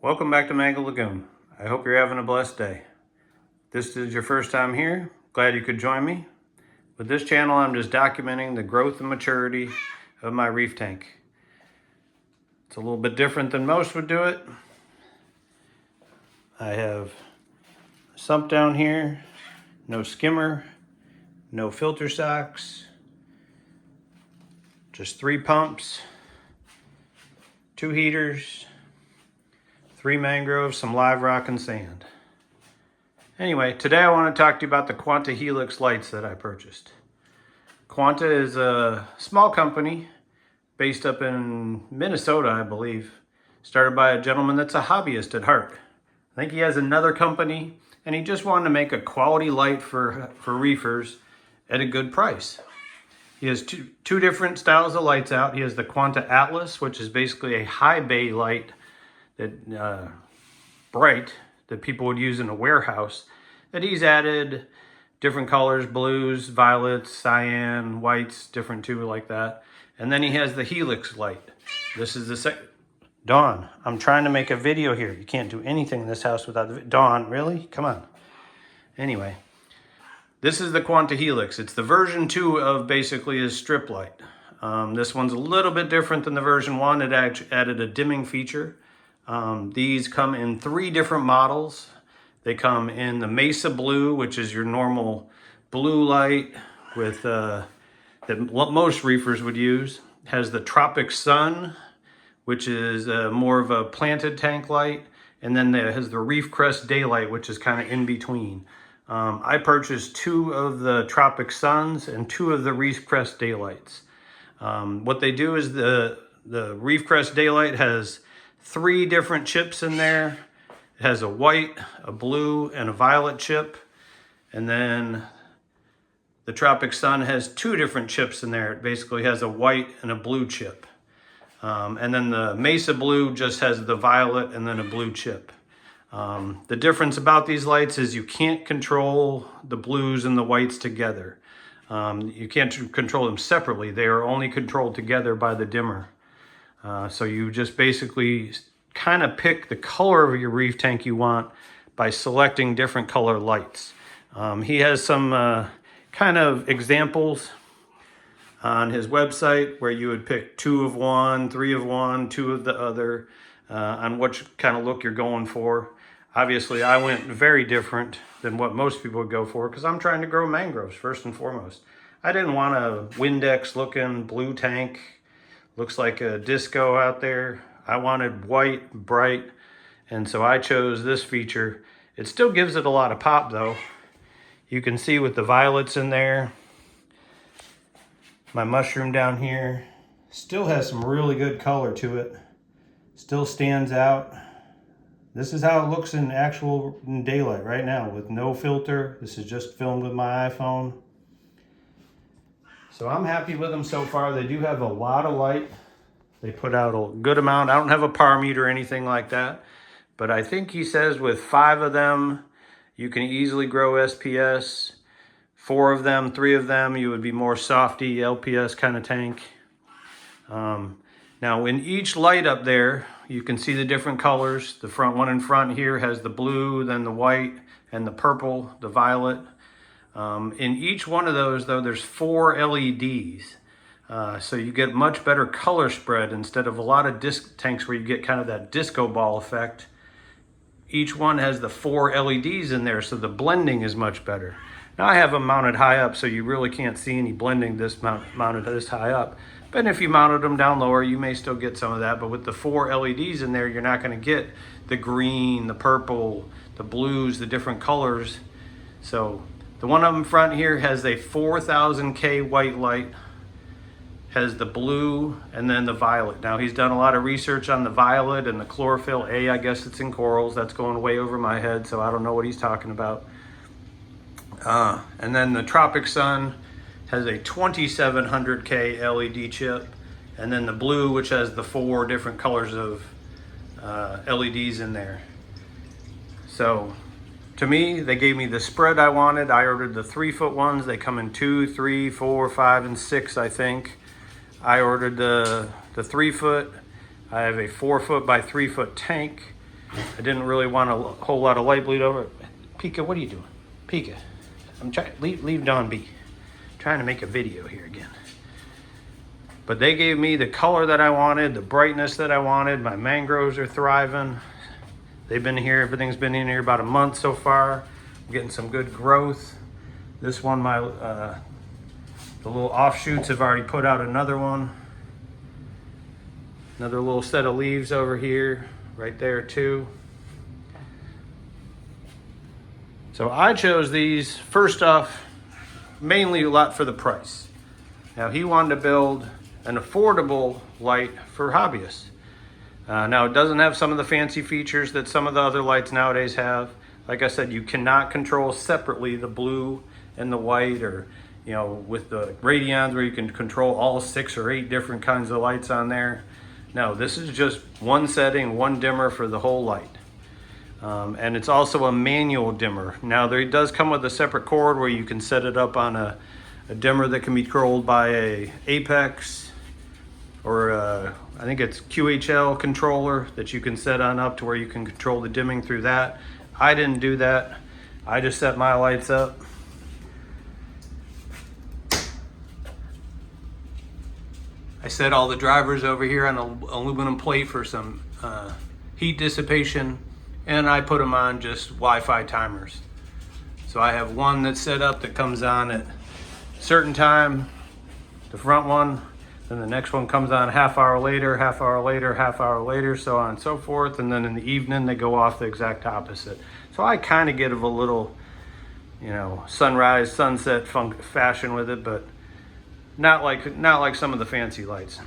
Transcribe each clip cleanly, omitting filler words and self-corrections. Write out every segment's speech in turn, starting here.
Welcome back to Mango Lagoon. I hope you're having a blessed day. This is your first time here. Glad you could join me. With this channel, I'm just documenting the growth and maturity of my reef tank. It's a little bit different than most would do it. I have a sump down here, no skimmer, no filter socks, just 3 pumps, 2 heaters, 3 mangroves, some live rock and sand. Anyway, today I want to talk to you about the Quanta Helix lights that I purchased. Quanta is a small company based up in Minnesota, I believe. Started by a gentleman that's a hobbyist at heart. I think he has another company and he just wanted to make a quality light for reefers at a good price. He has two different styles of lights out. He has the Quanta Atlas, which is basically a high bay light that bright that people would use in a warehouse, that he's added different colors, blues, violets, cyan, whites, different too like that. And then he has the Helix light. This is the Dawn, I'm trying to make a video here. You can't do anything in this house without the Dawn, really? Come on. Anyway, this is the Quanta Helix. It's the version 2 of basically his strip light. This one's a little bit different than the version 1. It actually added a dimming feature. These come in 3 different models. They come in the Mesa Blue, which is your normal blue light with that most reefers would use. It has the Tropic Sun, which is more of a planted tank light. And then it has the Reef Crest Daylight, which is kind of in between. I purchased 2 of the Tropic Suns and 2 of the Reef Crest Daylights. What they do is the Reef Crest Daylight has 3 different chips in there. It has a white, a blue, and a violet chip. And then the Tropic Sun has 2 different chips in there. It basically has a white and a blue chip. And then the Mesa Blue just has the violet and then a blue chip. The difference about these lights is you can't control the blues and the whites together. You can't control them separately. They are only controlled together by the dimmer. So you just basically kind of pick the color of your reef tank you want by selecting different color lights. He has some kind of examples on his website where you would pick 2 of one, 3 of one, 2 of the other, on which kind of look you're going for. Obviously, I went very different than what most people would go for because I'm trying to grow mangroves first and foremost. I didn't want a Windex looking blue tank. Looks like a disco out there. I wanted white, bright, and so I chose this feature. It still gives it a lot of pop though. You can see with the violets in there. My mushroom down here still has some really good color to it. Still stands out. This is how it looks in daylight right now with no filter. This is just filmed with my iPhone. So I'm happy with them so far. They do have a lot of light. They put out a good amount. I don't have a power meter or anything like that, but I think he says with 5 of them, you can easily grow SPS. 4 of them, 3 of them, you would be more softy, LPS kind of tank. Now in each light up there, you can see the different colors. The front one in front here has the blue, then the white, and the purple, the violet. In each one of those though, there's 4 LEDs. So you get much better color spread instead of a lot of disc tanks where you get kind of that disco ball effect. Each one has the 4 LEDs in there, so the blending is much better. Now I have them mounted high up, so you really can't see any blending mounted this high up. But if you mounted them down lower, you may still get some of that. But with the 4 LEDs in there, you're not going to get the green, the purple, the blues, the different colors. So the one up in front here has a 4000K white light, has the blue and then the violet. Now he's done a lot of research on the violet and the chlorophyll A. I guess it's in corals. That's going way over my head, so I don't know what he's talking about. And then the Tropic Sun has a 2700K LED chip, and then the blue, which has the 4 different colors of LEDs in there. So to me, they gave me the spread I wanted. I ordered the 3-foot ones. They come in 2, 3, 4, 5, and 6, I think. I ordered the 3-foot. I have a 4-foot by 3-foot tank. I didn't really want a whole lot of light bleed over it. Pika, what are you doing? Pika, I'm trying, leave Dawn be. I'm trying to make a video here again. But they gave me the color that I wanted, the brightness that I wanted. My mangroves are thriving. They've been here, everything's been in here about a month so far. I'm getting some good growth. This one, the little offshoots have already put out another one. Another little set of leaves over here, right there too. So I chose these, first off, mainly a lot for the price. Now he wanted to build an affordable light for hobbyists. Now it doesn't have some of the fancy features that some of the other lights nowadays have. Like I said, you cannot control separately the blue and the white, or with the Radions where you can control all 6 or 8 different kinds of lights on there. No, this is just one setting, one dimmer for the whole light. And it's also a manual dimmer. Now it does come with a separate cord where you can set it up on a dimmer that can be controlled by a Apex or I think it's QHL controller that you can set on up to where you can control the dimming through that. I didn't do that. I just set my lights up. I set all the drivers over here on an aluminum plate for some heat dissipation, and I put them on just Wi-Fi timers. So I have one that's set up that comes on at a certain time, the front one, then the next one comes on half hour later, half hour later, half hour later, so on and so forth, and then in the evening they go off the exact opposite. So I kind of get a little, sunrise, sunset fashion with it, but not like some of the fancy lights.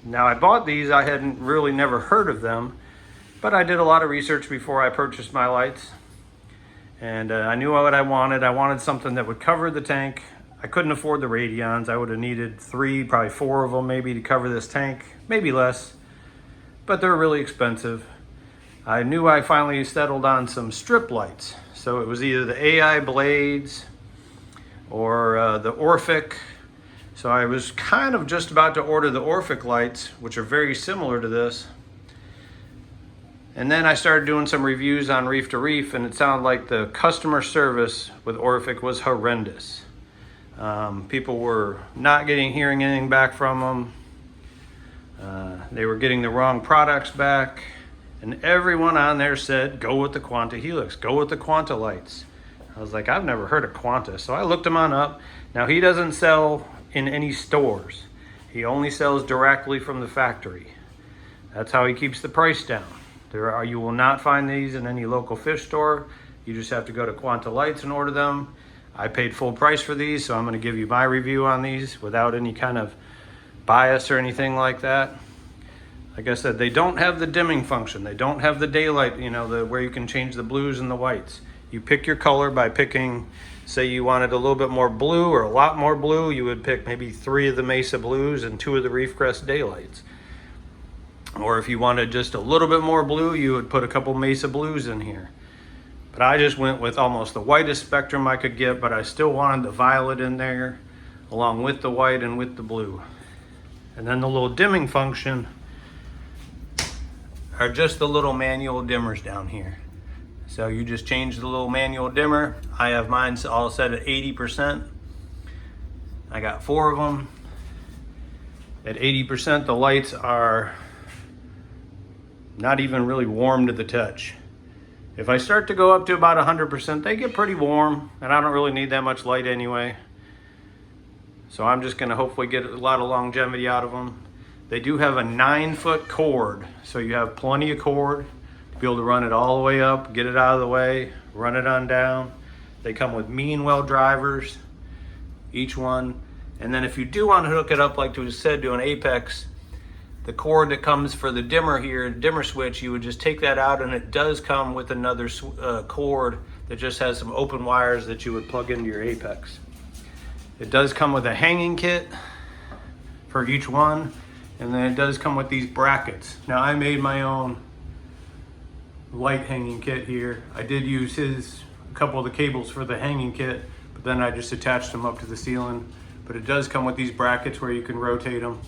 Now I bought these, I hadn't really never heard of them, but I did a lot of research before I purchased my lights, and I knew what I wanted. I wanted something that would cover the tank. I couldn't afford the Radions. I would have needed 3, probably 4 of them maybe to cover this tank, maybe less, but they're really expensive. I knew I finally settled on some strip lights. So it was either the AI blades or the Orphic. So I was kind of just about to order the Orphic lights, which are very similar to this. And then I started doing some reviews on Reef to Reef, and it sounded like the customer service with Orphic was horrendous. People were not hearing anything back from them. They were getting the wrong products back, and everyone on there said, go with the Quanta Helix, go with the Quanta lights. I was like, I've never heard of Quanta. So I looked them on up. Now he doesn't sell in any stores. He only sells directly from the factory. That's how he keeps the price down. You will not find these in any local fish store. You just have to go to Quanta Lights and order them. I paid full price for these, so I'm going to give you my review on these without any kind of bias or anything like that. Like I said, they don't have the dimming function. They don't have the daylight, where you can change the blues and the whites. You pick your color by picking, say you wanted a little bit more blue or a lot more blue, you would pick maybe 3 of the Mesa Blues and 2 of the Reef Crest Daylights. Or if you wanted just a little bit more blue, you would put a couple Mesa Blues in here. But I just went with almost the whitest spectrum I could get, but I still wanted the violet in there along with the white and with the blue. And then the little dimming function are just the little manual dimmers down here. So you just change the little manual dimmer. I have mine all set at 80%. I got 4 of them. At 80%, the lights are not even really warm to the touch. If I start to go up to about 100%, they get pretty warm, and I don't really need that much light anyway. So I'm just gonna hopefully get a lot of longevity out of them. They do have a 9-foot cord, so you have plenty of cord to be able to run it all the way up, get it out of the way, run it on down. They come with mean well drivers, each one. And then if you do want to hook it up, like we said, to an Apex, the cord that comes for the dimmer here, dimmer switch, you would just take that out, and it does come with another cord that just has some open wires that you would plug into your Apex. It does come with a hanging kit for each one, and then it does come with these brackets. Now I made my own light hanging kit here. I did use a couple of the cables for the hanging kit, but then I just attached them up to the ceiling. But it does come with these brackets where you can rotate them.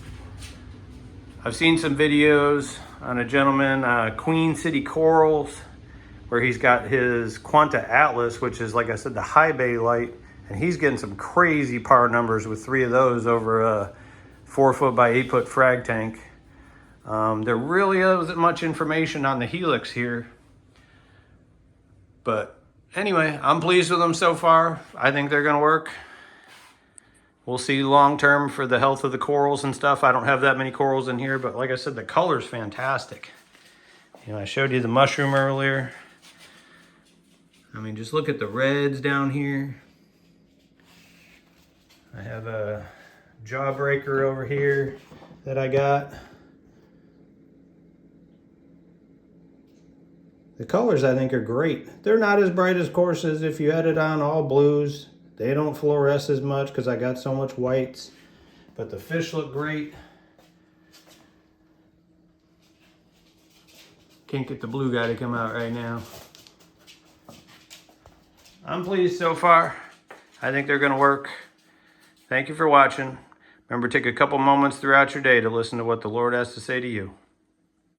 I've seen some videos on a gentleman, Queen City Corals, where he's got his Quanta Atlas, which is, like I said, the high bay light, and he's getting some crazy par numbers with 3 of those over a 4 foot by 8 foot frag tank. There really isn't much information on the Helix here, but anyway, I'm pleased with them so far. I think they're gonna work. We'll see long term for the health of the corals and stuff. I don't have that many corals in here, but like I said, the color's fantastic. You know, I showed you the mushroom earlier. I mean, just look at the reds down here. I have a jawbreaker over here that I got. The colors, I think, are great. They're not as bright, of course, as if you had it on all blues. They don't fluoresce as much because I got so much whites. But the fish look great. Can't get the blue guy to come out right now. I'm pleased so far. I think they're gonna work. Thank you for watching. Remember, take a couple moments throughout your day to listen to what the Lord has to say to you.